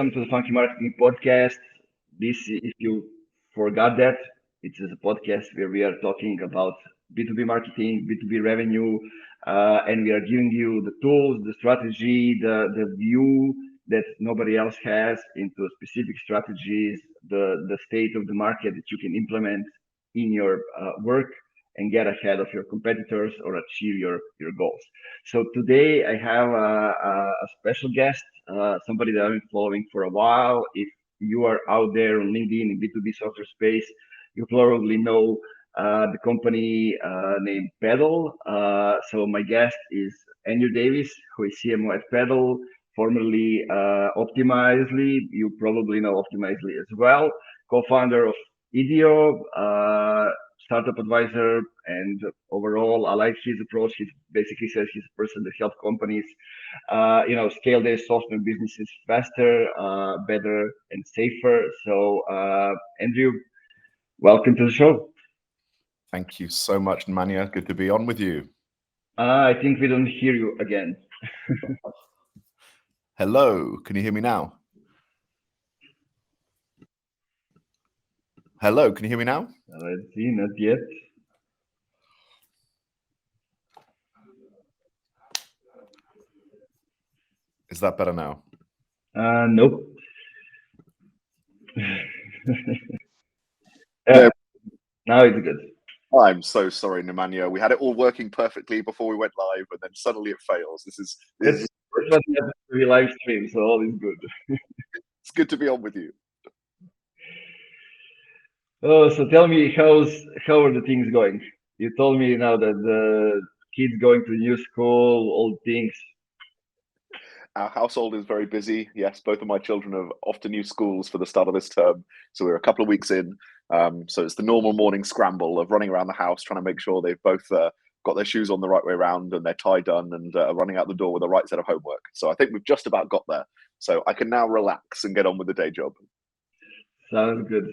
welcome to the Funky Marketing Podcast. This, if you forgot that, it is a podcast where we are talking about B2B marketing, B2B revenue, and we are giving you the tools, the strategy, the view that nobody else has into specific strategies, the state of the market that you can implement in your work and get ahead of your competitors or achieve your goals. So today I have a special guest, somebody that I've been following for a while. If you are out there on LinkedIn in B2B software space, you probably know the company named Paddle. So my guest is Andrew Davies, who is CMO at Paddle, formerly Optimizely. You probably know Optimizely as well, co-founder of Idio, startup advisor, and overall, I like his approach. He basically says he's a person that helps companies, scale their software businesses faster, better, and safer. So, Andrew, welcome to the show. Thank you so much, Nemanja. Good to be on with you. I think we don't hear you again. Hello, can you hear me now? Hello, can you hear me now? Let's see, not yet. Is that better now? Nope. Now it's good. I'm so sorry, Nemanja. We had it all working perfectly before we went live, and then suddenly it fails. This is what happens to be live stream, so all is good. It's good to be on with you. Oh, so tell me, how are the things going? You told me now that the kids going to new school, all things. Our household is very busy. Yes, both of my children are off to new schools for the start of this term. So we're a couple of weeks in. So it's the normal morning scramble of running around the house, trying to make sure they've both got their shoes on the right way around and their tie done and running out the door with the right set of homework. So I think we've just about got there. So I can now relax and get on with the day job. Sounds good.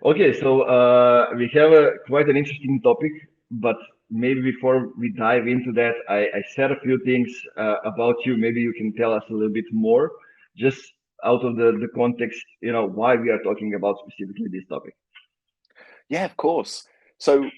Okay, so we have quite an interesting topic, but maybe before we dive into that, I said a few things about you. Maybe you can tell us a little bit more, just out of the context, why we are talking about specifically this topic. Yeah, of course. So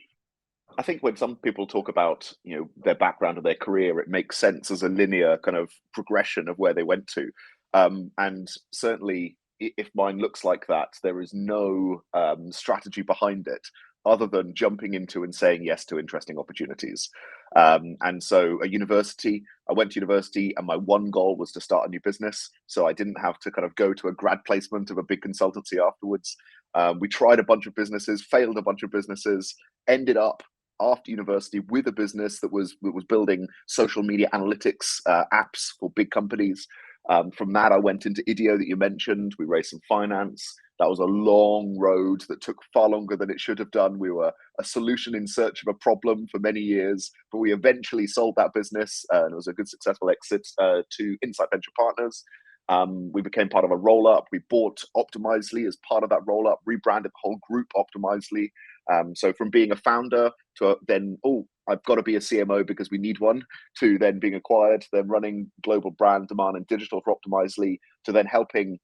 I think when some people talk about, their background or their career, it makes sense as a linear kind of progression of where they went to. And certainly, if mine looks like that, there is no strategy behind it other than jumping into and saying yes to interesting opportunities. And so I went to university and my one goal was to start a new business. So I didn't have to kind of go to a grad placement of a big consultancy afterwards. We tried a bunch of businesses, failed a bunch of businesses, ended up after university with a business that was building social media analytics apps for big companies. From that, I went into Idio that you mentioned. We raised some finance. That was a long road that took far longer than it should have done. We were a solution in search of a problem for many years, but we eventually sold that business, and it was a good, successful exit to Insight Venture Partners. We became part of a roll-up. We bought Optimizely as part of that roll-up, rebranded the whole group Optimizely. So from being a founder to then, I've got to be a CMO because we need one, to then being acquired, to then running global brand demand and digital for Optimizely, to then helping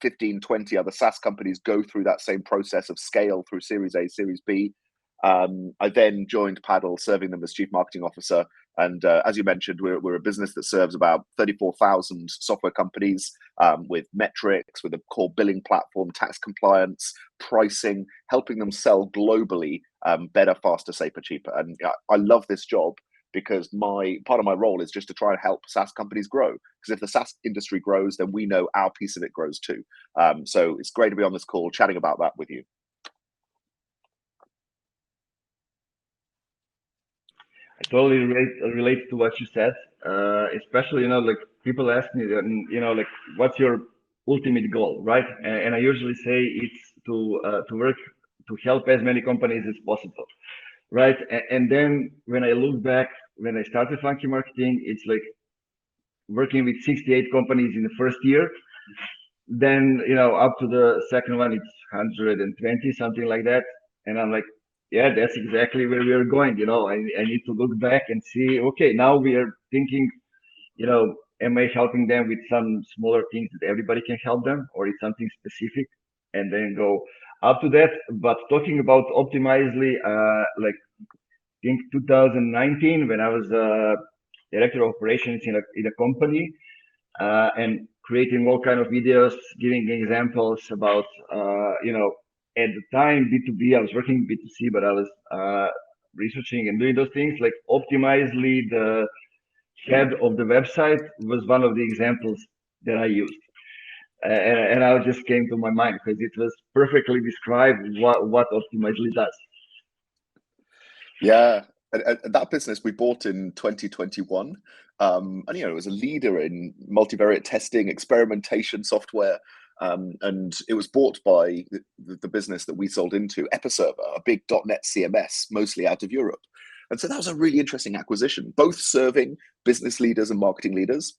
15, 20 other SaaS companies go through that same process of scale through Series A, Series B. I then joined Paddle, serving them as Chief Marketing Officer. And as you mentioned, we're a business that serves about 34,000 software companies with metrics, with a core billing platform, tax compliance, pricing, helping them sell globally better, faster, safer, cheaper. And I love this job because part of my role is just to try and help SaaS companies grow. Because if the SaaS industry grows, then we know our piece of it grows too. So it's great to be on this call chatting about that with you. I totally relate to what you said, especially, like people ask me, like, what's your ultimate goal, right? And I usually say it's to work to help as many companies as possible, right? And then when I look back, when I started Funky Marketing, it's like working with 68 companies in the first year. Then, up to the second one, it's 120, something like that. And I'm like, yeah, that's exactly where we are going. I need to look back and see, okay, now we are thinking, am I helping them with some smaller things that everybody can help them, or it's something specific, and then go up to that. But talking about Optimizely, like I think 2019 when I was director of operations in a company, and creating all kind of videos, giving examples about, at the time B2B, I was working B2C, but I was researching and doing those things. Like Optimizely, the head of the website was one of the examples that I used. And I just came to my mind because it was perfectly described what Optimizely does. Yeah, and that business we bought in 2021, and it was a leader in multivariate testing, experimentation software, and it was bought by the business that we sold into, Episerver, a big .NET CMS, mostly out of Europe. And so that was a really interesting acquisition, both serving business leaders and marketing leaders.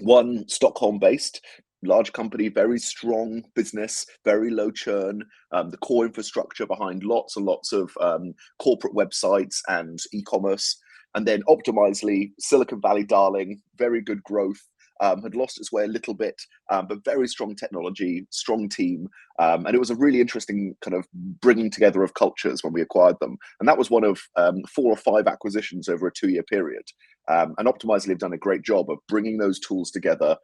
One Stockholm-based, large company, very strong business, very low churn, the core infrastructure behind lots and lots of corporate websites and e-commerce. And then Optimizely, Silicon Valley darling, very good growth, had lost its way a little bit, but very strong technology, strong team. And it was a really interesting kind of bringing together of cultures when we acquired them. And that was one of 4 or 5 acquisitions over a 2-year period. And Optimizely have done a great job of bringing those tools together,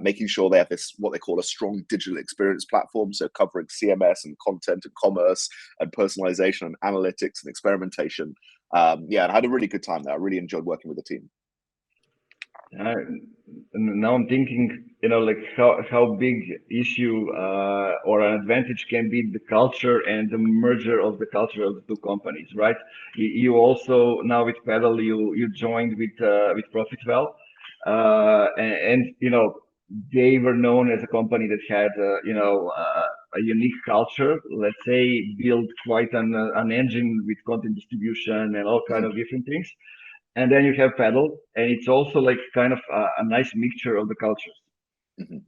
making sure they have this, what they call a strong digital experience platform. So covering CMS and content and commerce and personalization and analytics and experimentation. And I had a really good time there. I really enjoyed working with the team. Now I'm thinking, like how big issue or an advantage can be the culture and the merger of the culture of the two companies, right? You also now with Paddle, you joined with Profitwell, and they were known as a company that had a unique culture. Let's say built quite an engine with content distribution and all kind of different things. And then you have Paddle, and it's also like kind of a nice mixture of the cultures. Mm-hmm.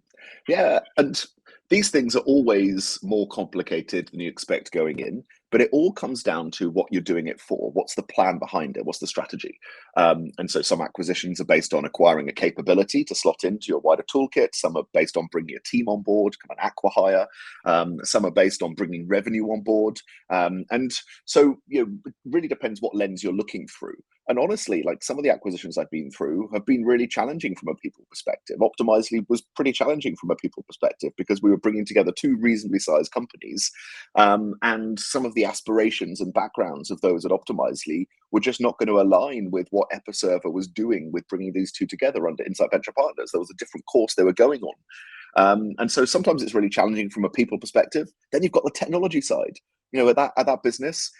Yeah, and these things are always more complicated than you expect going in, but it all comes down to what you're doing it for. What's the plan behind it? What's the strategy? And so some acquisitions are based on acquiring a capability to slot into your wider toolkit. Some are based on bringing a team on board, kind of an acqui-hire. Some are based on bringing revenue on board. And so, it really depends what lens you're looking through. And honestly, like some of the acquisitions I've been through have been really challenging from a people perspective. Optimizely was pretty challenging from a people perspective because we were bringing together 2 reasonably sized companies, and some of the aspirations and backgrounds of those at Optimizely were just not going to align with what Episerver was doing with bringing these 2 together under Insight Venture Partners. There was a different course they were going on. And so sometimes it's really challenging from a people perspective. Then you've got the technology side. At that business,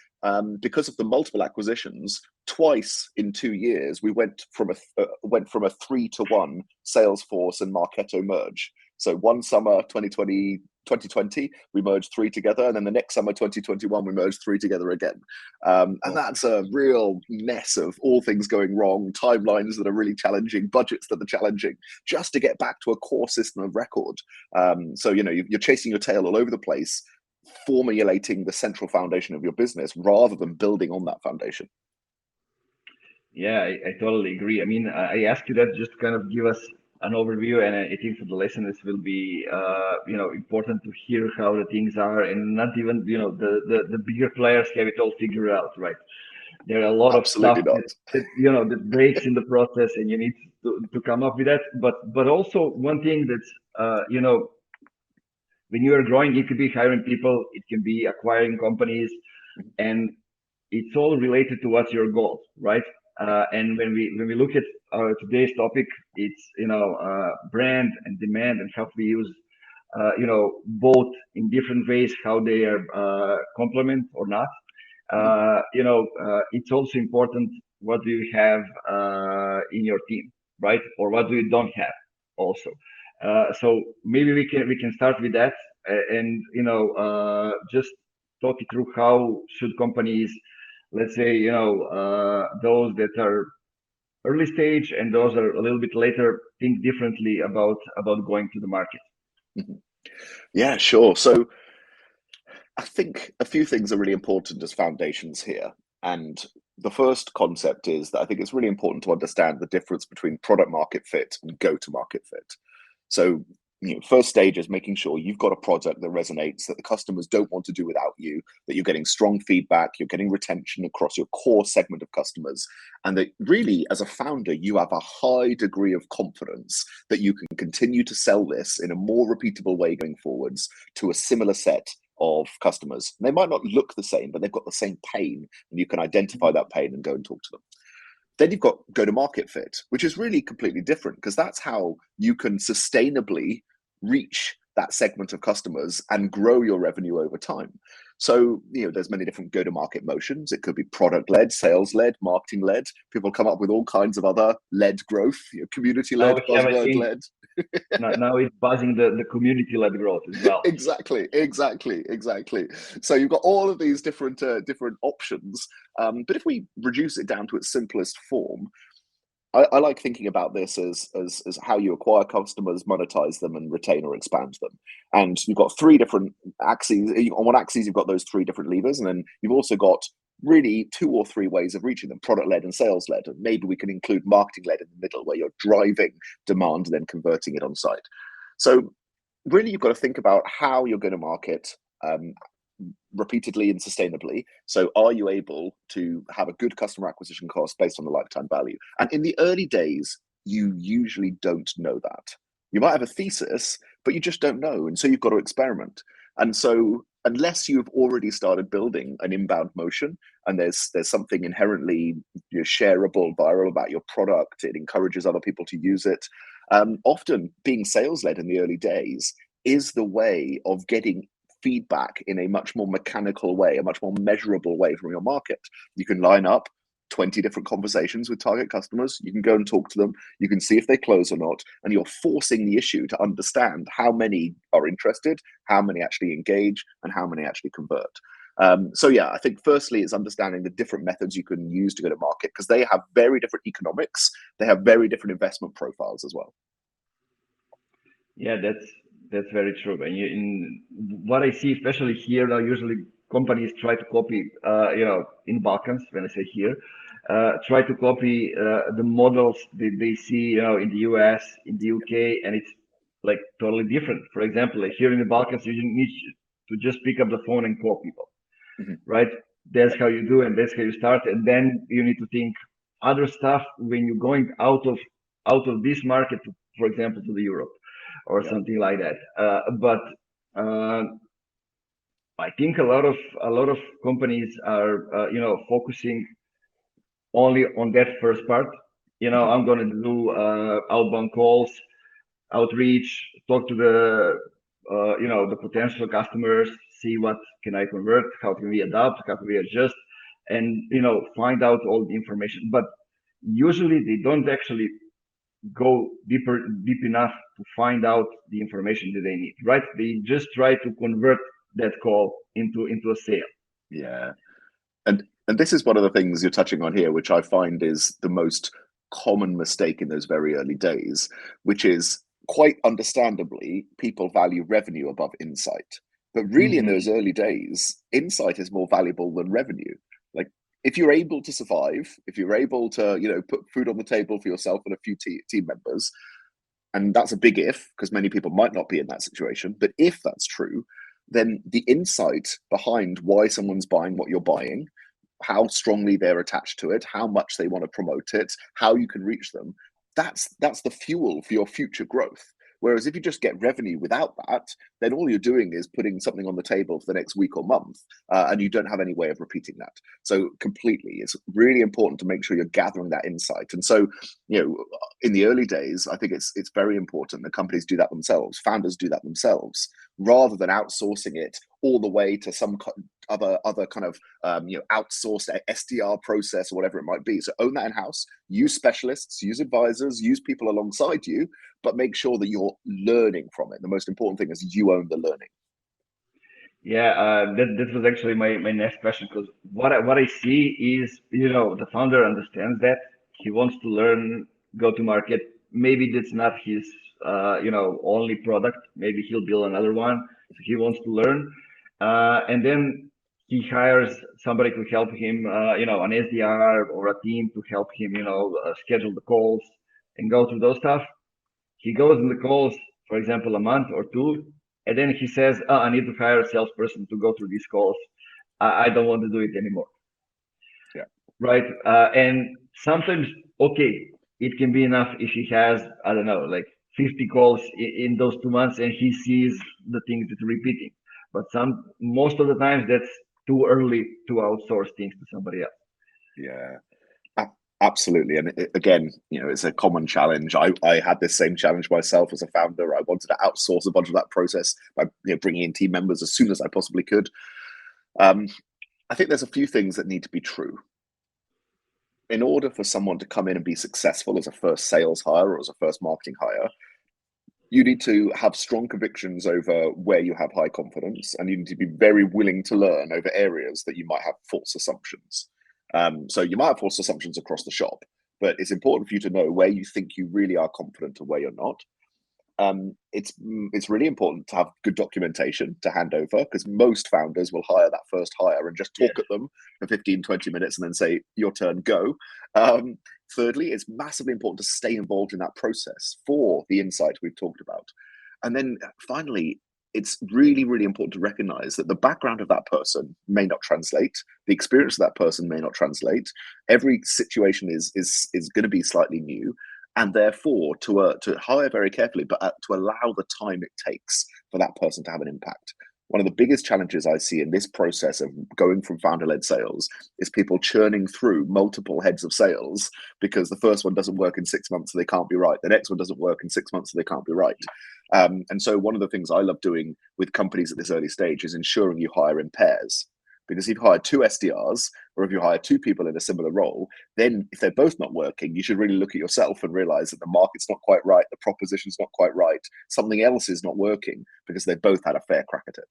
because of the multiple acquisitions, twice in 2 years, we went from a 3-to-1 Salesforce and Marketo merge. So one summer 2020, we merged 3 together, and then the next summer 2021, we merged 3 together again. And that's a real mess of all things going wrong, timelines that are really challenging, budgets that are challenging, just to get back to a core system of record. So you're chasing your tail all over the place, formulating the central foundation of your business rather than building on that foundation. Yeah, I totally agree. I mean, I asked you that just to kind of give us an overview, and I think for the listeners will be, important to hear how the things are, and not even, the bigger players have it all figured out, right? There are a lot Absolutely of stuff not. that breaks in the process, and you need to come up with that. But also one thing that's, when you are growing, it could be hiring people, it can be acquiring companies, and it's all related to what's your goal, right? And when we look at today's topic, it's brand and demand and how we use both in different ways, how they are complement or not. It's also important what do you have in your team, right? Or what do you don't have also. So maybe we can start with that, and just talk you through how should companies, let's say, those that are early stage and those are a little bit later, think differently about going to the market. Yeah, sure. So I think a few things are really important as foundations here. And the first concept is that I think it's really important to understand the difference between product market fit and go to market fit. So, first stage is making sure you've got a product that resonates, that the customers don't want to do without you, that you're getting strong feedback, you're getting retention across your core segment of customers, and that really, as a founder, you have a high degree of confidence that you can continue to sell this in a more repeatable way going forwards to a similar set of customers. And they might not look the same, but they've got the same pain, and you can identify that pain and go and talk to them. Then you've got go to market fit, which is really completely different, because that's how you can sustainably reach that segment of customers and grow your revenue over time. So, there's many different go to market motions. It could be product led, sales led, marketing led. People come up with all kinds of other led growth, community led, buzzword led. now it's buzzing the community led growth as well. Exactly. So you've got all of these different options. But if we reduce it down to its simplest form, I like thinking about this as how you acquire customers, monetize them, and retain or expand them. And you've got three different axes. On one axis, you've got those three different levers, and then you've also got really 2 or 3 ways of reaching them: product-led and sales-led. And maybe we can include marketing-led in the middle, where you're driving demand and then converting it on site. So really, you've got to think about how you're going to market repeatedly and sustainably. So are you able to have a good customer acquisition cost based on the lifetime value? And in the early days, you usually don't know that. You might have a thesis, but you just don't know. And so you've got to experiment. And so unless you've already started building an inbound motion, and there's something inherently shareable, viral about your product, it encourages other people to use it. Often being sales-led in the early days is the way of getting feedback in a much more mechanical way, a much more measurable way from your market. You can line up 20 different conversations with target customers. You can go and talk to them. You can see if they close or not. And you're forcing the issue to understand how many are interested, how many actually engage, and how many actually convert. So yeah, I think firstly is understanding the different methods you can use to go to market, because they have very different economics. They have very different investment profiles as well. Yeah, that's very true. And in what I see, especially here now, usually companies try to copy, in Balkans, when I say here, try to copy the models that they see, in the US, in the UK, and it's like totally different. For example, like here in the Balkans, you need to just pick up the phone and call people, right? That's how you do, and that's how you start. And then you need to think other stuff when you're going out of this market, for example, to the Europe or something like that. But I think a lot of companies are focusing only on that first part. I'm going to do outbound calls, outreach, talk to the potential customers, see what can I convert, how can we adapt, how can we adjust, and find out all the information. But usually they don't actually go deep enough to find out the information that they need, right? They just try to convert that call into a sale. Yeah. And this is one of the things you're touching on here, which I find is the most common mistake in those very early days, which is, quite understandably, people value revenue above insight. But really, in those early days, insight is more valuable than revenue. Like, if you're able to survive, if you're able to, put food on the table for yourself and a few team members, and that's a big if, because many people might not be in that situation, but if that's true, then the insight behind why someone's buying what you're buying, how strongly they're attached to it, how much they want to promote it, how you can reach them, that's the fuel for your future growth. Whereas if you just get revenue without that, then all you're doing is putting something on the table for the next week or month, and you don't have any way of repeating that. So completely, it's really important to make sure you're gathering that insight. And so, in the early days, I think it's very important that companies do that themselves, founders do that themselves, rather than outsourcing it all the way to some other kind of outsourced SDR process or whatever it might be. So own that in-house, use specialists, use advisors, use people alongside you, but make sure that you're learning from it. The most important thing is you own the learning. Yeah, that was actually my next question, because what I see is, the founder understands that he wants to learn go to market. Maybe that's not his only product. Maybe he'll build another one. So he wants to learn, and then he hires somebody to help him, an SDR or a team to help him, schedule the calls and go through those stuff. He goes in the calls, for example, a month or two, and then he says, I need to hire a salesperson to go through these calls. I don't want to do it anymore. Yeah. Right. And sometimes, okay, it can be enough if he has, I don't know, like 50 calls in those 2 months and he sees the things that are repeating. But most of the times that's too early to outsource things to somebody else. Yeah. Absolutely. And again, it's a common challenge. I had this same challenge myself as a founder. I wanted to outsource a bunch of that process by bringing in team members as soon as I possibly could. I think there's a few things that need to be true. In order for someone to come in and be successful as a first sales hire or as a first marketing hire, you need to have strong convictions over where you have high confidence, and you need to be very willing to learn over areas that you might have false assumptions. So you might have false assumptions across the shop, but it's important for you to know where you think you really are confident and where you're not. It's really important to have good documentation to hand over, because most founders will hire that first hire and just talk at them for 15-20 minutes and then say, your turn, go. Thirdly, it's massively important to stay involved in that process for the insight we've talked about. And then finally, it's really, really important to recognize that the background of that person may not translate. The experience of that person may not translate. Every situation is going to be slightly new. And therefore, to hire very carefully, but to allow the time it takes for that person to have an impact. One of the biggest challenges I see in this process of going from founder-led sales is people churning through multiple heads of sales because the first one doesn't work in 6 months, so they can't be right. The next one doesn't work in 6 months, so they can't be right. And so one of the things I love doing with companies at this early stage is ensuring you hire in pairs. Because if you hire 2 SDRs, or if you hire 2 people in a similar role, then if they're both not working, you should really look at yourself and realize that the market's not quite right, the proposition's not quite right, something else is not working, because they both had a fair crack at it.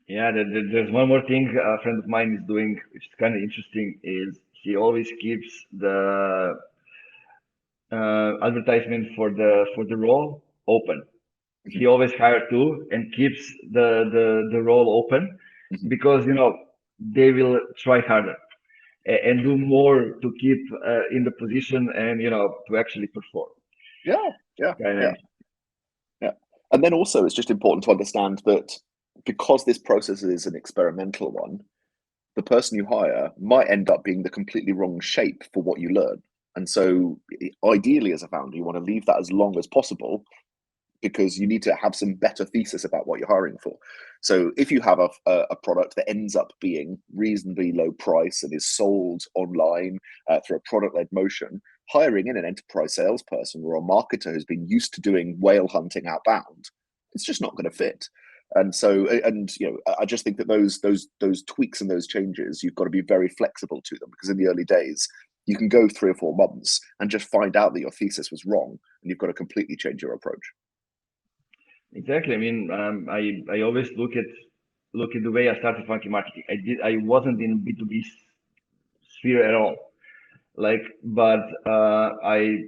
Yeah, there's one more thing a friend of mine is doing, which is kind of interesting, is he always keeps the advertisement for the role open. He always hires 2 and keeps the role open, because they will try harder and do more to keep in the position and to actually perform. Yeah. And then also it's just important to understand that because this process is an experimental one, the person you hire might end up being the completely wrong shape for what you learn. And so ideally as a founder, you want to leave that as long as possible, because you need to have some better thesis about what you're hiring for. So if you have a product that ends up being reasonably low price and is sold online through a product-led motion, hiring in an enterprise salesperson or a marketer who's been used to doing whale hunting outbound, it's just not going to fit. And so, I just think that those tweaks and those changes, you've got to be very flexible to them, because in the early days, you can go 3 or 4 months and just find out that your thesis was wrong, and you've got to completely change your approach. Exactly. I mean, I always look at the way I started Funky Marketing. I wasn't in B2B sphere at all. But I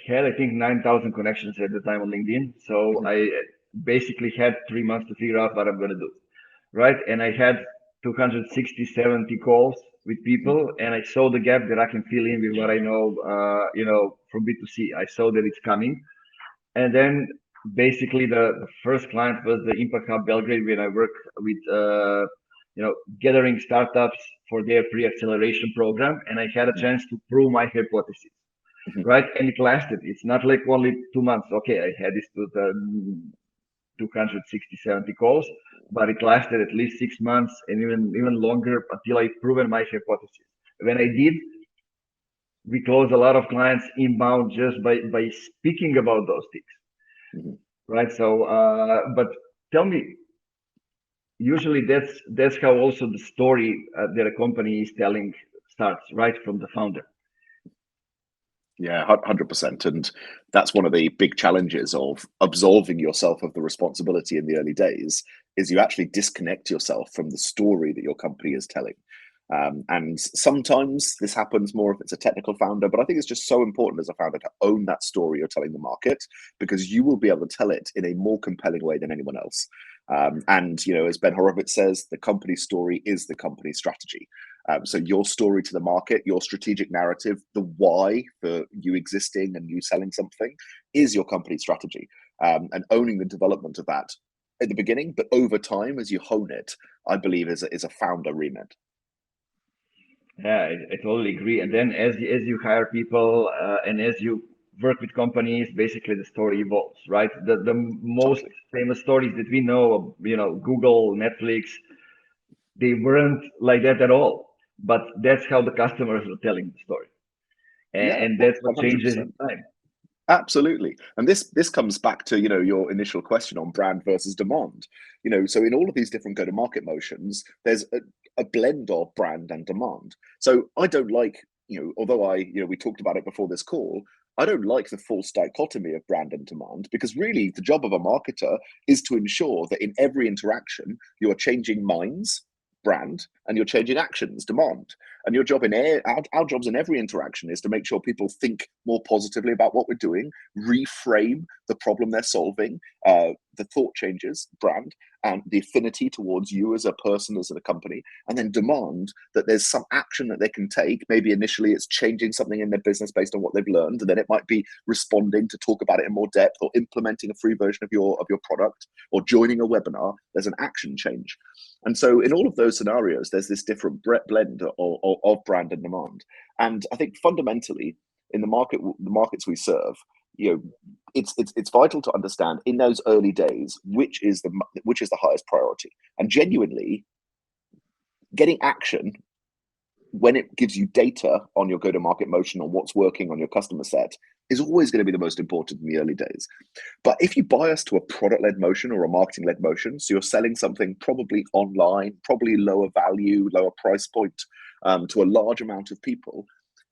had, I think, 9,000 connections at the time on LinkedIn. So I basically had 3 months to figure out what I'm going to do. Right. And I had 260, 70 calls with people, and I saw the gap that I can fill in with what I know, from B2C. I saw that it's coming. And then basically the first client was the Impact Hub Belgrade, when I worked with, gathering startups for their pre-acceleration program. And I had a chance to prove my hypothesis, right? And it lasted. It's not like only 2 months. Okay, I had this 260, 70 calls, but it lasted at least 6 months and even longer until I proven my hypothesis. When I did, we closed a lot of clients inbound just by speaking about those things, right? So, but tell me, usually that's how also the story that a company is telling starts, right from the founder. Yeah, 100%. And that's one of the big challenges of absolving yourself of the responsibility in the early days, is you actually disconnect yourself from the story that your company is telling. And sometimes this happens more if it's a technical founder, but I think it's just so important as a founder to own that story you're telling the market, because you will be able to tell it in a more compelling way than anyone else. And, you know, as Ben Horowitz says, the company story is the company strategy. So your story to the market, your strategic narrative, the why for you existing and you selling something is your company strategy. And owning the development of that at the beginning, but over time, as you hone it, I believe is a founder remit. Yeah, I totally agree. And then as you hire people and as you work with companies, basically the story evolves, right? The most Totally. famous stories that we know, you know, Google, Netflix, they weren't like that at all. But that's how the customers are telling the story, Yeah, and that's what changes 100%. in time. Absolutely. And this comes back to, you know, your initial question on brand versus demand. You know, so in all of these different go-to-market motions, there's a blend of brand and demand. So I don't like, you know, although we talked about it before this call, I don't like the false dichotomy of brand and demand, because really the job of a marketer is to ensure that in every interaction you are changing minds, brand, and you're changing actions, demand. And your job our jobs in every interaction is to make sure people think more positively about what we're doing, reframe the problem they're solving, the thought changes, brand, and the affinity towards you as a person, as a company, and then demand that there's some action that they can take. Maybe initially it's changing something in their business based on what they've learned, and then it might be responding to talk about it in more depth, or implementing a free version of your product, or joining a webinar. There's an action change. And so in all of those scenarios, there's this different blend of brand and demand. And I think fundamentally in the markets we serve, you know, it's vital to understand in those early days which is the highest priority. And genuinely getting action when it gives you data on your go-to-market motion, on what's working on your customer set, is always going to be the most important in the early days. But if you bias to a product-led motion or a marketing-led motion, so you're selling something probably online, probably lower value, lower price point, to a large amount of people,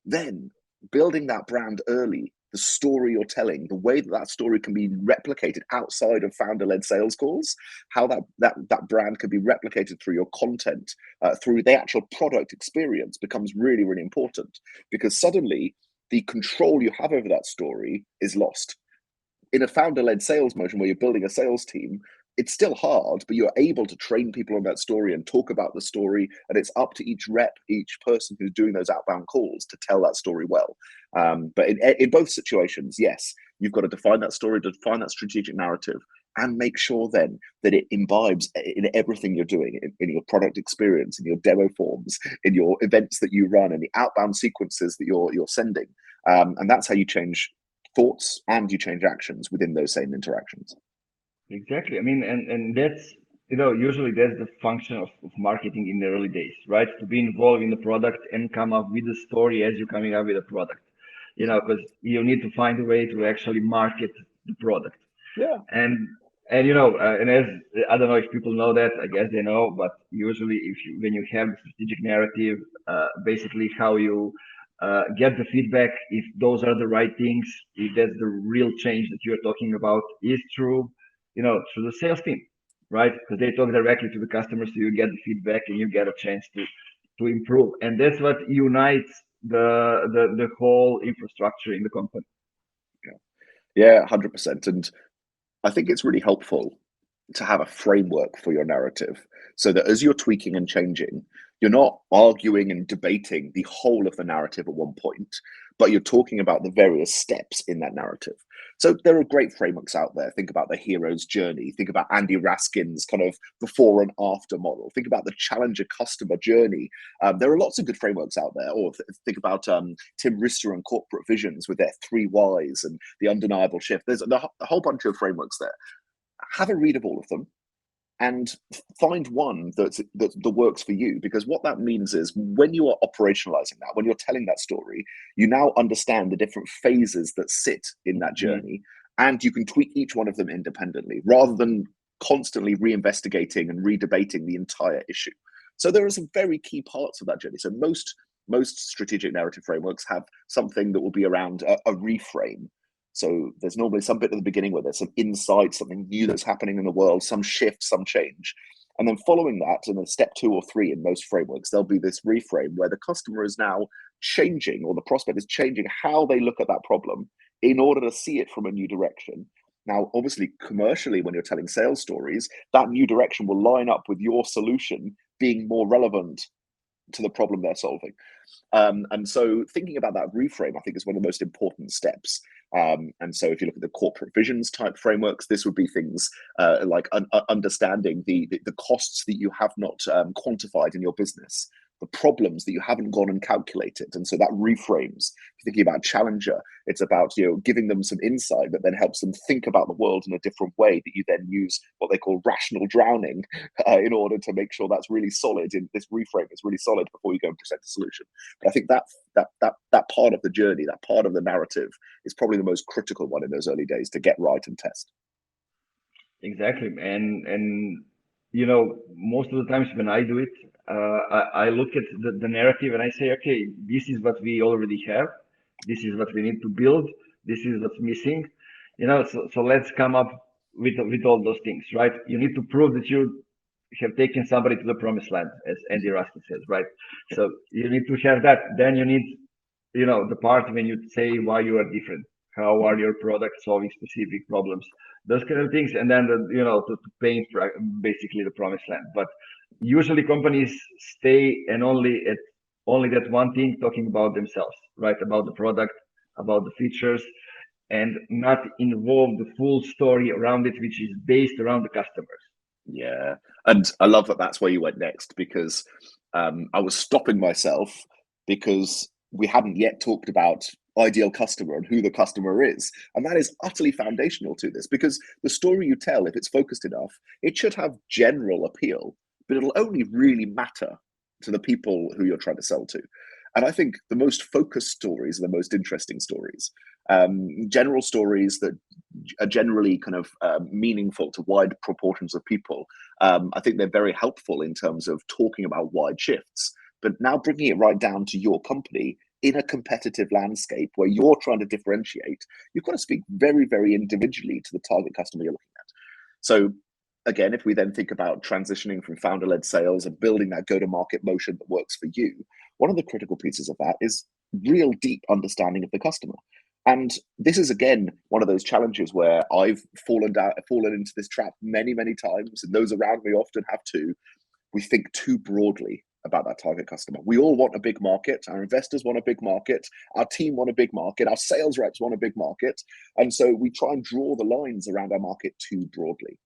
then building that brand early, the story you're telling, the way that story can be replicated outside of founder-led sales calls, how that brand can be replicated through your content, through the actual product experience, becomes really, really important, because suddenly the control you have over that story is lost. In a founder-led sales motion where you're building a sales team, it's still hard, but you're able to train people on that story and talk about the story. And it's up to each rep, each person who's doing those outbound calls, to tell that story well. But in both situations, yes, you've got to define that story, define that strategic narrative, and make sure then that it imbibes in everything you're doing, in your product experience, in your demo forms, in your events that you run, and the outbound sequences that you're sending. And that's how you change thoughts and you change actions within those same interactions. Exactly. I mean, and that's, you know, usually that's the function of marketing in the early days, right? To be involved in the product and come up with a story as you're coming up with a product, you know, because you need to find a way to actually market the product. Yeah. And you know, and as I don't know if people know that, I guess they know, but usually when you have the strategic narrative, basically how you get the feedback, if those are the right things, if that's the real change that you're talking about, is through, you know, through the sales team, right? Because they talk directly to the customers, so you get the feedback and you get a chance to improve, and that's what unites the whole infrastructure in the company. Yeah, 100%. And I think it's really helpful to have a framework for your narrative, so that as you're tweaking and changing, you're not arguing and debating the whole of the narrative at one point, but you're talking about the various steps in that narrative. So there are great frameworks out there. Think about the hero's journey. Think about Andy Raskin's kind of before and after model. Think about the challenger customer journey. There are lots of good frameworks out there. Or think about Tim Rister and Corporate Visions with their 3 whys and the undeniable shift. There's a whole bunch of frameworks there. Have a read of all of them and find one that works for you, because what that means is when you are operationalizing that, when you're telling that story, you now understand the different phases that sit in that journey, and you can tweak each one of them independently rather than constantly reinvestigating and redebating the entire issue. So there are some very key parts of that journey. So most strategic narrative frameworks have something that will be around a reframe. So there's normally some bit at the beginning where there's some insight, something new that's happening in the world, some shift, some change. And then following that, and then step 2 or 3 in most frameworks, there'll be this reframe where the customer is now changing, or the prospect is changing how they look at that problem in order to see it from a new direction. Now, obviously, commercially, when you're telling sales stories, that new direction will line up with your solution being more relevant to the problem they're solving. And so thinking about that reframe, I think, is one of the most important steps. And so if you look at the corporate visions type frameworks, this would be things like understanding the costs that you have not quantified in your business, the problems that you haven't gone and calculated. And so that reframes. Thinking about Challenger, it's about giving them some insight that then helps them think about the world in a different way, that you then use what they call rational drowning in order to make sure that's really solid. In this reframe is really solid before you go and present a solution. But I think that part of the journey, that part of the narrative, is probably the most critical one in those early days to get right and test. Exactly, and most of the times when I do it, I look at the narrative and I say, okay, this is what we already have, this is what we need to build, this is what's missing, so let's come up with all those things, right? You need to prove that you have taken somebody to the promised land, as Andy Ruskin says, right? So you need to have that. Then you need, the part when you say why you are different, how are your products solving specific problems, those kind of things, and then to paint basically the promised land. But usually companies stay and only that one thing, talking about themselves, right? About the product, about the features, and not involve the full story around it, which is based around the customers. Yeah, and I love that that's where you went next, because I was stopping myself because we hadn't yet talked about ideal customer and who the customer is. And that is utterly foundational to this, because the story you tell, if it's focused enough, it should have general appeal, but it'll only really matter to the people who you're trying to sell to. And I think the most focused stories are the most interesting stories. General stories that are generally kind of meaningful to wide proportions of people. I think they're very helpful in terms of talking about wide shifts, but now bringing it right down to your company in a competitive landscape where you're trying to differentiate, you've got to speak very, very individually to the target customer you're looking at. So again, if we then think about transitioning from founder-led sales and building that go-to-market motion that works for you, one of the critical pieces of that is real deep understanding of the customer. And this is, again, one of those challenges where I've fallen into this trap many, many times, and those around me often have too. We think too broadly about that target customer. We all want a big market. Our investors want a big market. Our team want a big market. Our sales reps want a big market. And so we try and draw the lines around our market too broadly.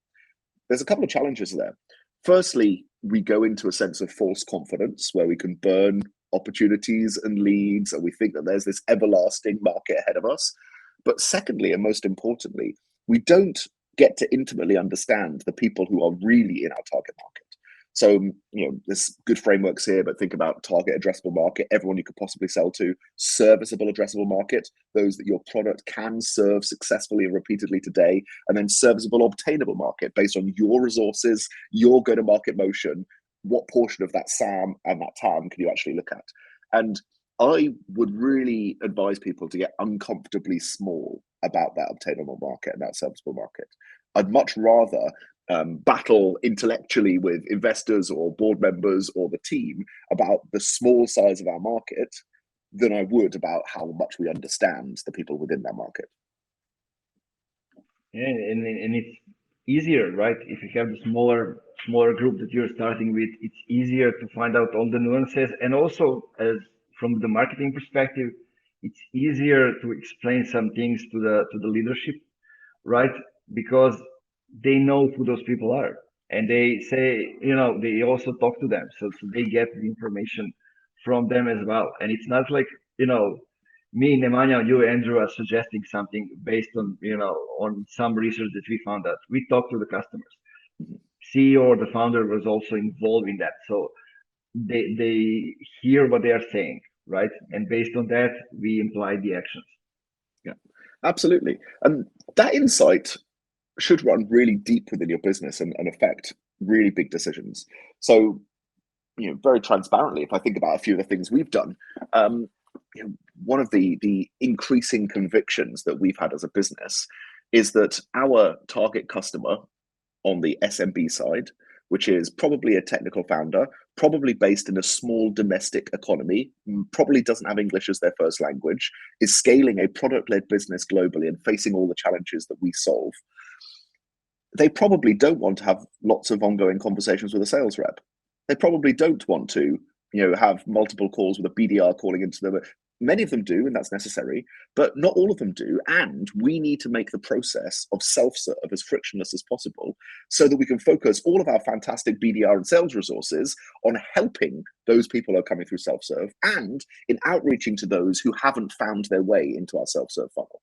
There's a couple of challenges there. Firstly, we go into a sense of false confidence where we can burn opportunities and leads, and we think that there's this everlasting market ahead of us. But secondly, and most importantly, we don't get to intimately understand the people who are really in our target market. So, there's good frameworks here, but think about target addressable market, everyone you could possibly sell to, serviceable addressable market, those that your product can serve successfully and repeatedly today, and then serviceable obtainable market based on your resources, your go-to-market motion, what portion of that SAM and that TAM can you actually look at? And I would really advise people to get uncomfortably small about that obtainable market and that serviceable market. I'd much rather battle intellectually with investors or board members or the team about the small size of our market than I would about how much we understand the people within that market. Yeah, and it's easier, right? If you have the smaller group that you're starting with, it's easier to find out all the nuances, and also, as from the marketing perspective, it's easier to explain some things to the leadership, right? Because they know who those people are, and they say, they also talk to them, so they get the information from them as well. And it's not like, me, Nemanja, you, Andrew, are suggesting something based on, on some research that we found out. We talked to the customers. CEO or the founder was also involved in that, so they hear what they are saying, right? And based on that, we imply the actions. Yeah, absolutely. And that insight should run really deep within your business and affect really big decisions. So, very transparently, if I think about a few of the things we've done, one of the increasing convictions that we've had as a business is that our target customer on the SMB side which is probably a technical founder, probably based in a small domestic economy, probably doesn't have English as their first language, is scaling a product-led business globally and facing all the challenges that we solve. They probably don't want to have lots of ongoing conversations with a sales rep. They probably don't want to, have multiple calls with a BDR calling into them. Many of them do, and that's necessary, but not all of them do. And we need to make the process of self-serve as frictionless as possible so that we can focus all of our fantastic BDR and sales resources on helping those people who are coming through self-serve and in outreaching to those who haven't found their way into our self-serve funnel.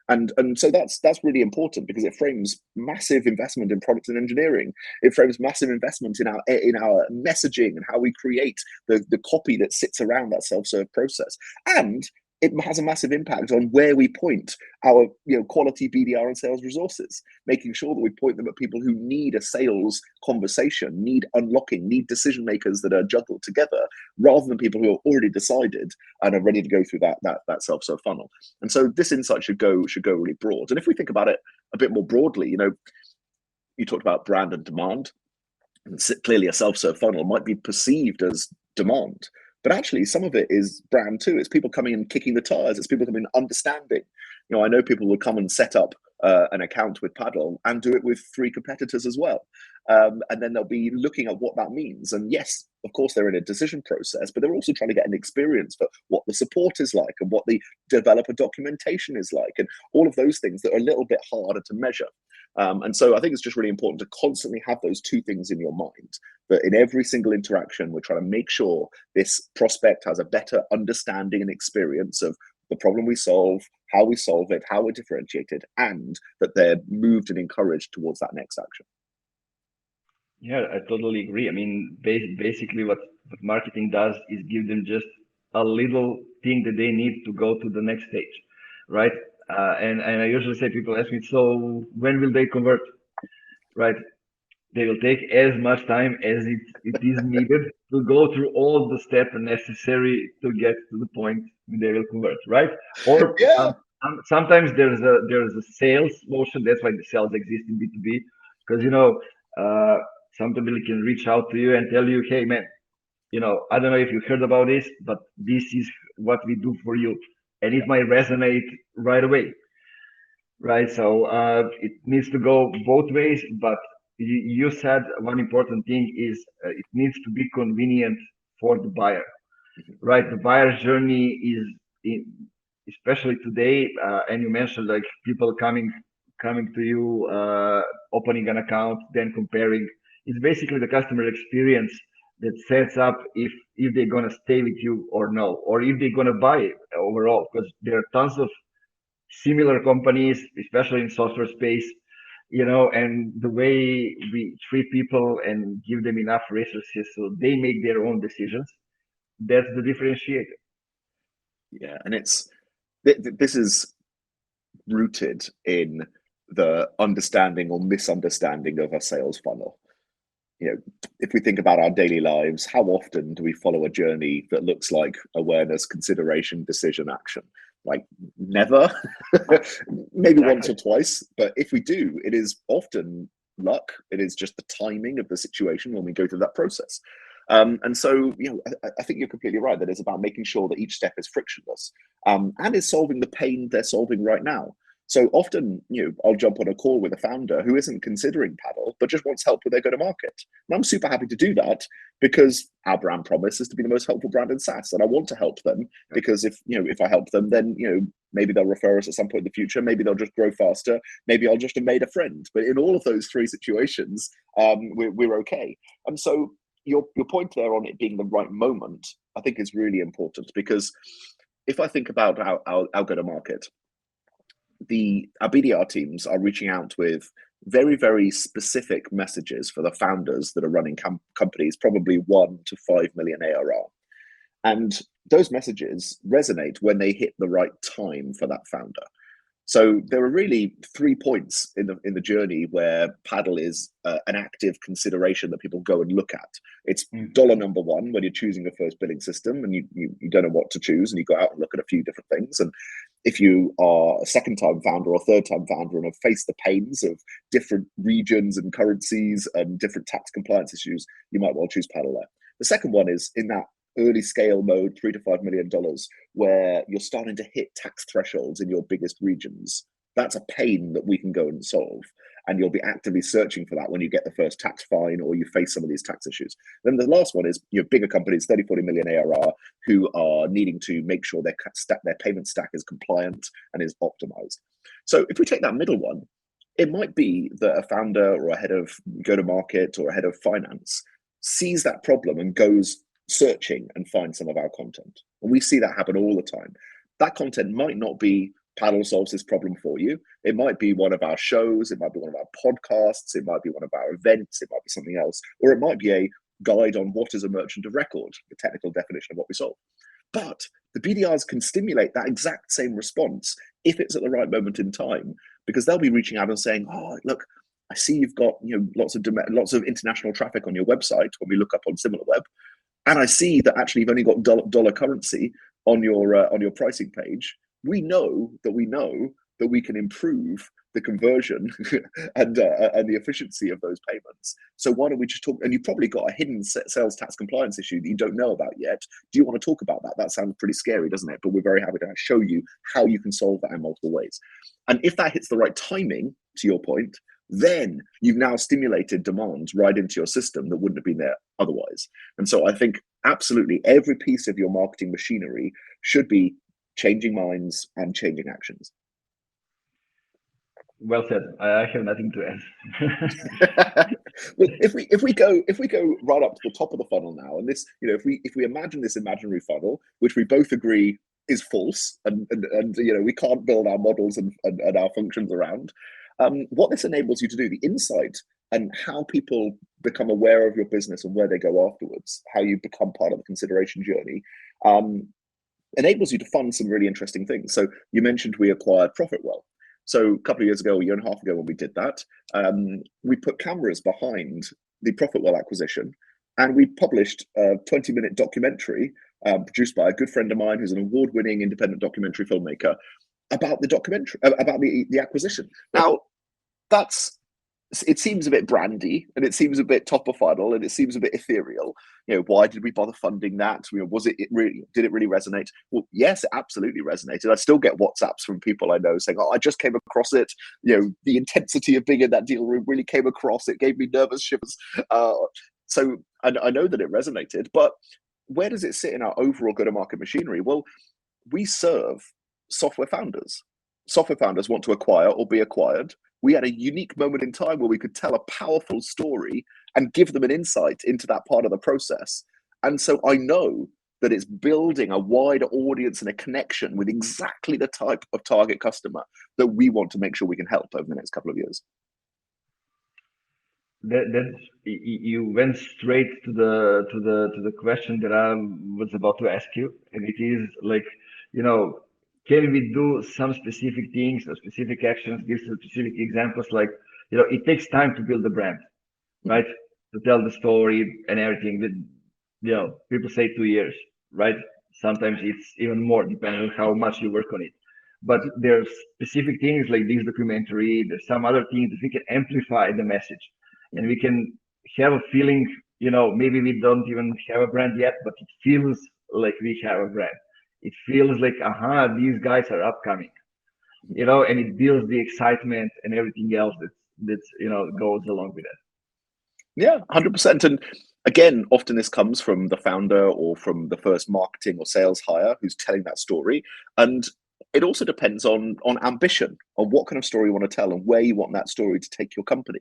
And so that's really important because it frames massive investment in product and engineering. It frames massive investment in our messaging and how we create the copy that sits around that self-serve process. And it has a massive impact on where we point our quality BDR and sales resources, making sure that we point them at people who need a sales conversation, need unlocking, need decision makers that are juggled together, rather than people who are already decided and are ready to go through that self-serve funnel. And so this insight should go really broad. And if we think about it a bit more broadly, you talked about brand and demand. And clearly a self-serve funnel might be perceived as demand, but actually some of it is brand too. It's people coming and kicking the tires. It's people coming and understanding. I know people will come and set up an account with Paddle and do it with 3 competitors as well. And then they'll be looking at what that means. And yes, of course, they're in a decision process, but they're also trying to get an experience for what the support is like and what the developer documentation is like, and all of those things that are a little bit harder to measure. And so I think it's just really important to constantly have those 2 things in your mind, that in every single interaction, we're trying to make sure this prospect has a better understanding and experience of the problem we solve, how we solve it, how we're differentiated, and that they're moved and encouraged towards that next action. Yeah, I totally agree. I mean, basically what marketing does is give them just a little thing that they need to go to the next stage, right? And I usually say, people ask me, so when will they convert, right? They will take as much time as it is needed to go through all the steps necessary to get to the point they will convert, right? Or Yeah. Sometimes there's a sales motion. That's why the sales exist in B2B, because sometimes they can reach out to you and tell you, hey man, I don't know if you heard about this, but this is what we do for you, and it might resonate right away, right? So it needs to go both ways, but you said one important thing is it needs to be convenient for the buyer, right? The buyer's journey is, especially today, and you mentioned like people coming to you, opening an account, then comparing. It's basically the customer experience that sets up if they're gonna stay with you or no, or if they're gonna buy it overall, because there are tons of similar companies, especially in software space, and the way we treat people and give them enough resources so they make their own decisions, that's the differentiator. Yeah, and this is rooted in the understanding or misunderstanding of a sales funnel. If we think about our daily lives, how often do we follow a journey that looks like awareness, consideration, decision, action? Like never, maybe once or twice. But if we do, it is often luck. It is just the timing of the situation when we go through that process. And so, I think you're completely right that it's about making sure that each step is frictionless and is solving the pain they're solving right now. So often, I'll jump on a call with a founder who isn't considering Paddle, but just wants help with their go-to-market. And I'm super happy to do that because our brand promise is to be the most helpful brand in SaaS. And I want to help them because if I help them, then, maybe they'll refer us at some point in the future. Maybe they'll just grow faster. Maybe I'll just have made a friend. But in all of those 3 situations, we're okay. And so your point there on it being the right moment, I think is really important, because if I think about our go-to-market, our BDR teams are reaching out with very, very specific messages for the founders that are running companies, probably 1 to 5 million ARR. And those messages resonate when they hit the right time for that founder. So there are really 3 points in the journey where Paddle is an active consideration that people go and look at. It's dollar number 1 when you're choosing a first billing system and you don't know what to choose, and you go out and look at a few different things. And If you are a second-time founder or third-time founder and have faced the pains of different regions and currencies and different tax compliance issues, you might well choose Paddle there. The second one is in that early scale mode, $3 to $5 million, where you're starting to hit tax thresholds in your biggest regions. That's a pain that we can go and solve. And you'll be actively searching for that when you get the first tax fine or you face some of these tax issues. Then the last one is your bigger companies, 30, 40 million ARR, who are needing to make sure their payment stack is compliant and is optimized. So if we take that middle one, it might be that a founder or a head of go-to-market or a head of finance sees that problem and goes searching and finds some of our content. And we see that happen all the time. That content might not be Paddle solves this problem for you. It might be one of our shows, it might be one of our podcasts, it might be one of our events, it might be something else, or it might be a guide on what is a merchant of record, the technical definition of what we solve. But the BDRs can stimulate that exact same response if it's at the right moment in time, because they'll be reaching out and saying, oh, look, I see you've got lots of international traffic on your website when we look up on SimilarWeb, and I see that actually you've only got dollar currency on your pricing page. We know that we can improve the conversion and the efficiency of those payments. So why don't we just talk? And you've probably got a hidden sales tax compliance issue that you don't know about yet. Do you want to talk about that? That sounds pretty scary, doesn't it? But we're very happy to show you how you can solve that in multiple ways. And if that hits the right timing, to your point, then you've now stimulated demands right into your system that wouldn't have been there otherwise. And so I think absolutely every piece of your marketing machinery should be changing minds and changing actions. Well said. I have nothing to add. Well, if we go right up to the top of the funnel now, and this, if we imagine this imaginary funnel, which we both agree is false, and we can't build our models and our functions around, what this enables you to do, the insight and how people become aware of your business and where they go afterwards, how you become part of the consideration journey, enables you to fund some really interesting things. So you mentioned we acquired Profitwell. So a couple of years ago, a year and a half ago when we did that, we put cameras behind the Profitwell acquisition, and we published a 20-minute documentary produced by a good friend of mine who's an award-winning independent documentary filmmaker about the acquisition. Now, it seems a bit brandy, and it seems a bit top of funnel, and it seems a bit ethereal. Why did we bother funding that? Did it really resonate? Well, yes, it absolutely resonated. I still get WhatsApps from people I know saying, "Oh, I just came across it. The intensity of being in that deal room really came across. It gave me nervous shivers." So I know that it resonated, but where does it sit in our overall go-to-market machinery? Well, we serve software founders. Software founders want to acquire or be acquired. We had a unique moment in time where we could tell a powerful story and give them an insight into that part of the process. And so I know that it's building a wider audience and a connection with exactly the type of target customer that we want to make sure we can help over the next couple of years. You went straight to the question that I was about to ask you, and it is like, can we do some specific things or specific actions, give some specific examples? Like, it takes time to build a brand, right? To tell the story and everything. That, people say 2 years, right? Sometimes it's even more, depending on how much you work on it. But there's specific things like this documentary. There's some other things that we can amplify the message, and we can have a feeling. Maybe we don't even have a brand yet, but it feels like we have a brand. It feels like, these guys are upcoming, and it builds the excitement and everything else that's goes along with it. Yeah, 100%. And again, often this comes from the founder or from the first marketing or sales hire who's telling that story. And it also depends on ambition, on what kind of story you want to tell and where you want that story to take your company.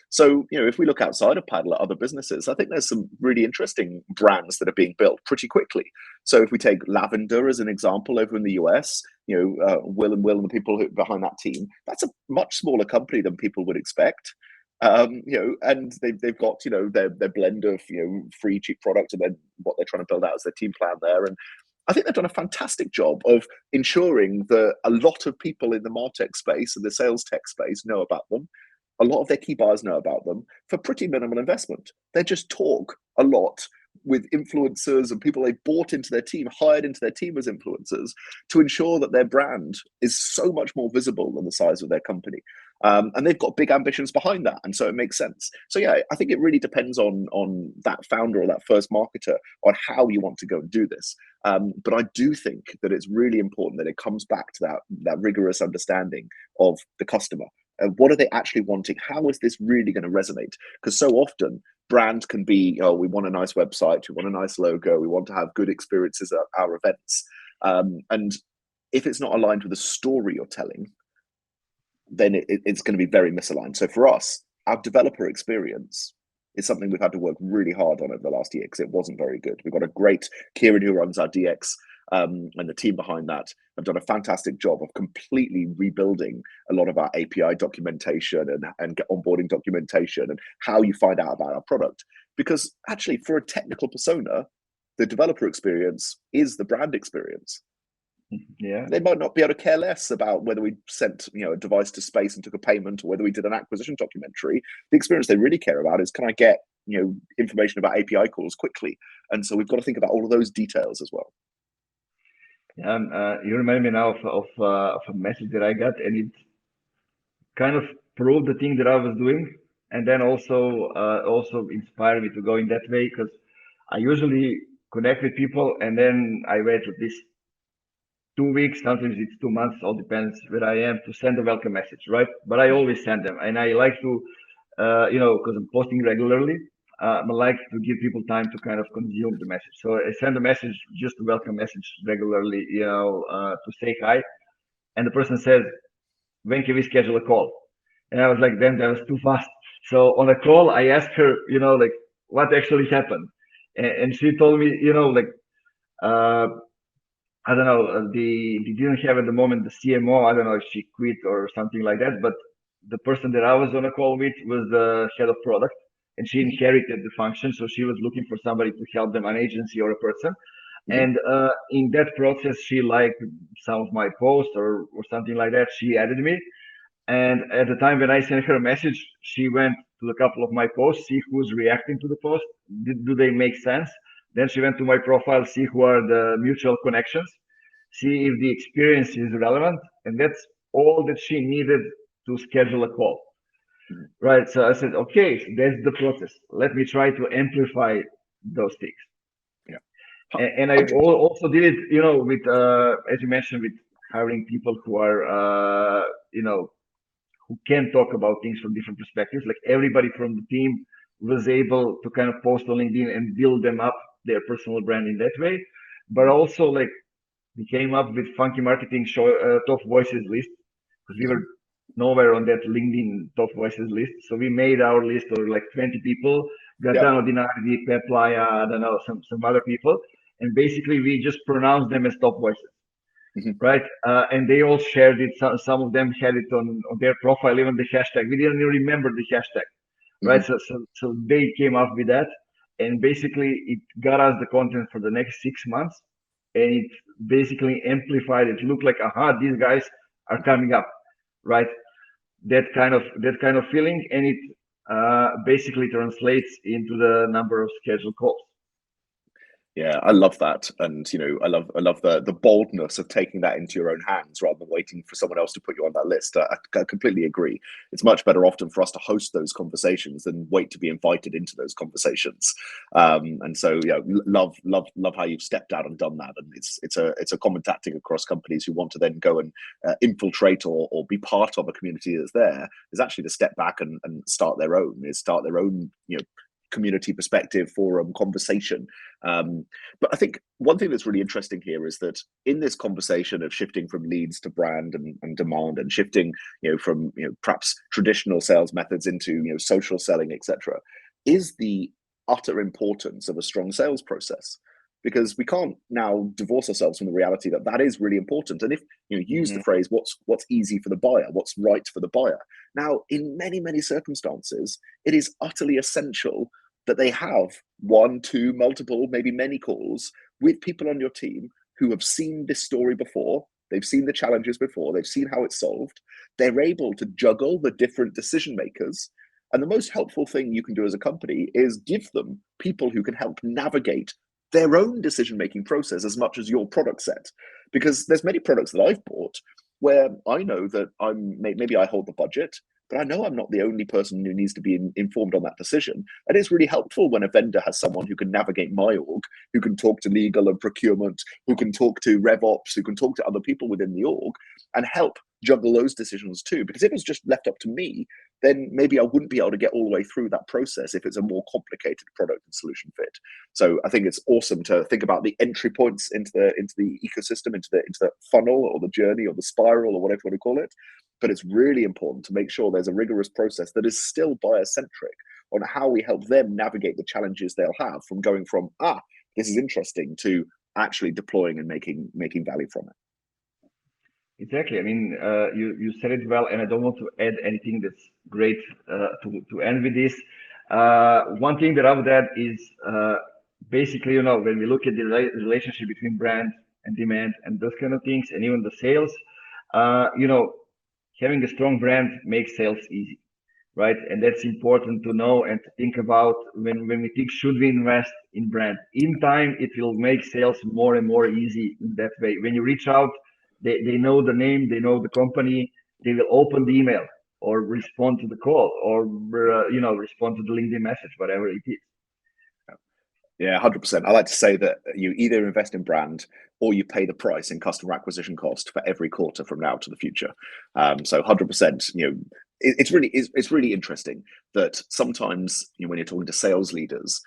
So, if we look outside of Paddle at other businesses, I think there's some really interesting brands that are being built pretty quickly. So if we take Lavender as an example over in the US, Will and the people behind that team, that's a much smaller company than people would expect. And they've got, their blend of, free, cheap product, and then what they're trying to build out as their team plan there. And I think they've done a fantastic job of ensuring that a lot of people in the MarTech space and the sales tech space know about them. A lot of their key buyers know about them for pretty minimal investment. They just talk a lot with influencers and people they bought into their team, hired into their team as influencers to ensure that their brand is so much more visible than the size of their company. And they've got big ambitions behind that. And so it makes sense. So yeah, I think it really depends on that founder or that first marketer on how you want to go and do this. But I do think that it's really important that it comes back to that rigorous understanding of the customer. What are they actually wanting? How is this really going to resonate? Because so often brand can be, oh, we want a nice website, we want a nice logo, we want to have good experiences at our events. And if it's not aligned with the story you're telling, then it's going to be very misaligned. So for us, our developer experience is something we've had to work really hard on over the last year because it wasn't very good. We've got a great Kieran who runs our DX, and the team behind that have done a fantastic job of completely rebuilding a lot of our API documentation and onboarding documentation and how you find out about our product. Because actually, for a technical persona, the developer experience is the brand experience. Yeah, they might not be able to care less about whether we sent a device to space and took a payment or whether we did an acquisition documentary. The experience they really care about is, can I get information about API calls quickly? And so we've got to think about all of those details as well. You remind me now of a message that I got, and it kind of proved the thing that I was doing, and then also inspired me to go in that way, because I usually connect with people and then I wait at least 2 weeks, sometimes it's 2 months, all depends where I am, to send a welcome message, right? But I always send them, and I like to, because I'm posting regularly, I like to give people time to kind of consume the message. So I send a message, just a welcome message regularly, to say hi, and the person says, "When can we schedule a call?" And I was like, "Damn, that was too fast." So on a call, I asked her, like, what actually happened, and she told me, uh, I don't know, they didn't have at the moment the CMO. I don't know if she quit or something like that, but the person that I was on a call with was the head of product, and she inherited the function. So she was looking for somebody to help them, an agency or a person. And in that process, she liked some of my posts or something like that. She added me. And at the time when I sent her a message, she went to a couple of my posts, see who's reacting to the post. Do they make sense? Then she went to my profile, see who are the mutual connections, see if the experience is relevant. And that's all that she needed to schedule a call. Right. So I said, okay, so that's the process. Let me try to amplify those things. Yeah. And I also did it, with, as you mentioned, with hiring people who are, who can talk about things from different perspectives. Like everybody from the team was able to kind of post on LinkedIn and build them up their personal brand in that way. But also, like, we came up with Funky Marketing top voices list, because we were nowhere on that LinkedIn top voices list. So we made our list of like 20 people, Gaetano Dinardi, Pep Playa, I don't know, some other people. And basically we just pronounced them as top voices. Right, and they all shared it. Some of them had it on their profile, even the hashtag. We didn't even remember the hashtag, right? So they came up with that, and basically it got us the content for the next 6 months, and it basically amplified. It looked like, these guys are coming up, right? That kind of feeling, and it basically translates into the number of scheduled calls. Yeah, I love that, and I love the boldness of taking that into your own hands rather than waiting for someone else to put you on that list. I completely agree. It's much better often for us to host those conversations than wait to be invited into those conversations. And so, love how you've stepped out and done that. And it's a common tactic across companies who want to then go and infiltrate or be part of a community that's there. Is actually to step back and start their own. Community perspective, forum, conversation. But I think one thing that's really interesting here is that in this conversation of shifting from leads to brand and demand, and shifting from perhaps traditional sales methods into social selling, etc., is the utter importance of a strong sales process. Because we can't now divorce ourselves from the reality that is really important. And if use the phrase, what's easy for the buyer, what's right for the buyer. Now, in many circumstances, it is utterly essential that they have one, two, multiple, maybe many calls with people on your team who have seen this story before. They've seen the challenges before. They've seen how it's solved. They're able to juggle the different decision makers And the most helpful thing you can do as a company is give them people who can help navigate their own decision-making process as much as your product set. Because there's many products that I've bought where I know that maybe I hold the budget, but I know I'm not the only person who needs to be informed on that decision. And it's really helpful when a vendor has someone who can navigate my org, who can talk to legal and procurement, who can talk to RevOps, who can talk to other people within the org and help juggle those decisions too. Because if it's just left up to me, then maybe I wouldn't be able to get all the way through that process if it's a more complicated product and solution fit. So I think it's awesome to think about the entry points into the ecosystem, into the funnel or the journey or the spiral or whatever you want to call it. But it's really important to make sure there's a rigorous process that is still buyer-centric on how we help them navigate the challenges they'll have from going from, this is interesting, to actually deploying and making value from it. Exactly. I mean, you said it well, and I don't want to add anything that's great to end with this. One thing that I would add is basically, when we look at the relationship between brand and demand and those kind of things, and even the sales, having a strong brand makes sales easy, right? And that's important to know and to think about when we think, should we invest in brand? In time, it will make sales more and more easy in that way. When you reach out, they know the name, they know the company, they will open the email or respond to the call or, respond to the LinkedIn message, whatever it is. Yeah, 100%. I like to say that you either invest in brand or you pay the price in customer acquisition cost for every quarter from now to the future. So 100%, it's really interesting that sometimes, when you're talking to sales leaders,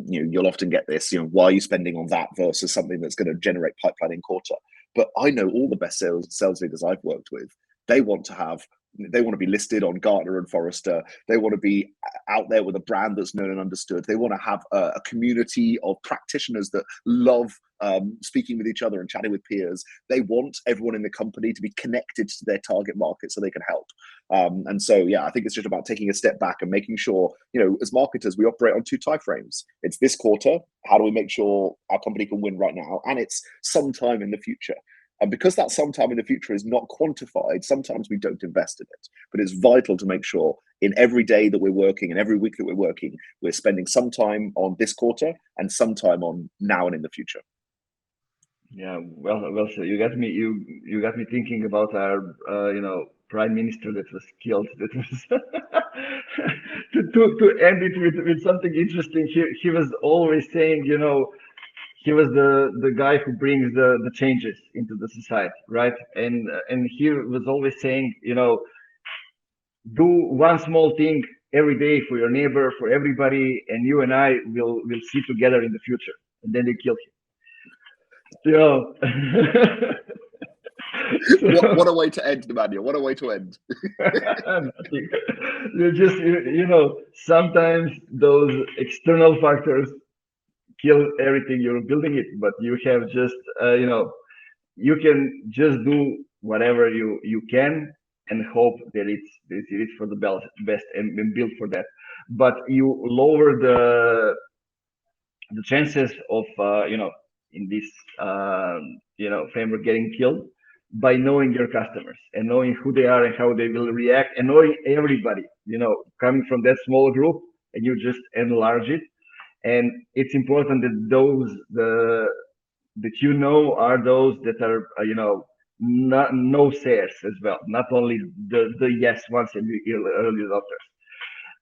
you'll often get this, why are you spending on that versus something that's going to generate pipeline in quarter? But I know all the best sales leaders I've worked with, they want to be listed on Gartner and Forrester. They want to be out there with a brand that's known and understood. They want to have a community of practitioners that love speaking with each other and chatting with peers. They want everyone in the company to be connected to their target market so they can help. And so, I think it's just about taking a step back and making sure, as marketers, we operate on two time frames. It's this quarter. How do we make sure our company can win right now? And it's sometime in the future. And because that sometime in the future is not quantified, sometimes we don't invest in it. But it's vital to make sure in every day that we're working and every week that we're working, we're spending some time on this quarter and some time on now and in the future. Yeah, well, so you got me thinking about our, prime minister that was killed. That was to end it with something interesting. He was always saying, he was the guy who brings the changes into the society, right? And he was always saying, do one small thing every day for your neighbor, for everybody, and you and I will see together in the future. And then they killed him. What a way to end, Emmanuel. What a way to end. You just, sometimes those external factors kill everything you're building it, but you have just, you can just do whatever you can and hope that it's for the best and build for that. But you lower the chances of, in this, framework getting killed by knowing your customers and knowing who they are and how they will react and knowing everybody, coming from that small group, and you just enlarge it. And it's important that those are those that are not no sayers as well, not only the yes ones and the early adopters,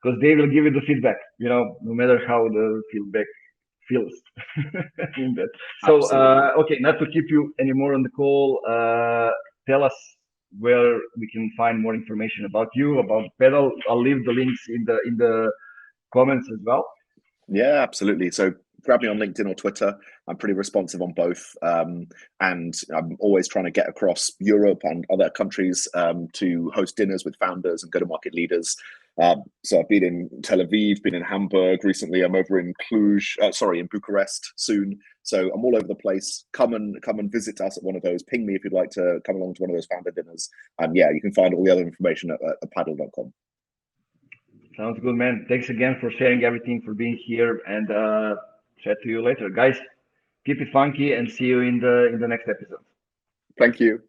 because they will give you the feedback, no matter how the feedback feels. In that. So okay, not to keep you anymore on the call, tell us where we can find more information about you, about Paddle. I'll leave the links in the comments as well. Yeah, absolutely. So grab me on LinkedIn or Twitter. I'm pretty responsive on both. And I'm always trying to get across Europe and other countries to host dinners with founders and go-to-market leaders. So I've been in Tel Aviv, been in Hamburg recently. I'm over in in Bucharest soon. So I'm all over the place. Come and visit us at one of those. Ping me if you'd like to come along to one of those founder dinners. And you can find all the other information at paddle.com. Sounds good, man. Thanks again for sharing everything, for being here, and chat to you later. Guys, keep it funky and see you in the next episode. Thank you.